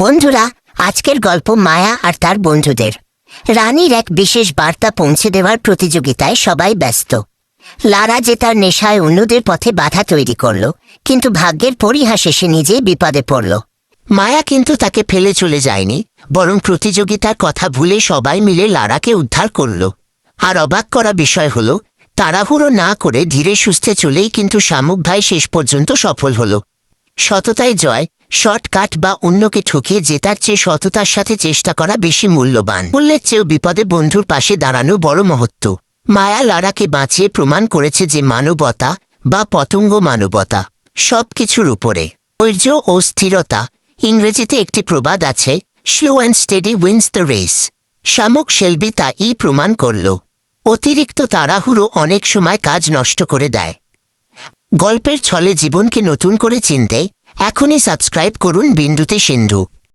বন্ধুরা, আজকের গল্প মায়া আর তার বন্ধুদের। রানীর এক বিশেষ বার্তা পৌঁছে দেওয়ার প্রতিযোগিতায় সবাই ব্যস্ত। লারা যে তার নেশায় অন্যদের পথে বাধা তৈরি করল, কিন্তু ভাগ্যের পরিহাসে সে নিজেই বিপদে পড়ল। মায়া কিন্তু তাকে ফেলে চলে যায়নি, বরং প্রতিযোগিতার কথা ভুলে সবাই মিলে লারাকে উদ্ধার করল। আর অবাক করা বিষয় হলো, তাড়াহুড়ো না করে ধীরে সুস্থে চলেই কিন্তু শামুক ভাই শেষ পর্যন্ত সফল হল। সততায় জয়, শর্টকাট বা অন্যকে ঠকিয়ে জেতার চেয়ে সততার সাথে চেষ্টা করা বেশি মূল্যবান। মূল্যের চেয়েও বিপদে বন্ধুর পাশে দাঁড়ানো বড় মহত্ব। মায়া লারাকে বাঁচিয়ে প্রমাণ করেছে যে মানবতা বা পতঙ্গ মানবতা সবকিছুর উপরে। ধৈর্য ও স্থিরতা। ইংরেজিতে একটি প্রবাদ আছে, slow and steady wins the race. শামুক শেলবি তা-ই প্রমাণ করল। অতিরিক্ত তাড়াহুড়ো অনেক সময় কাজ নষ্ট করে দেয়। গল্পের ছলে জীবনকে নতুন করে চিনতে এখনই সাবস্ক্রাইব করুন বিন্দুতে সিন্ধু।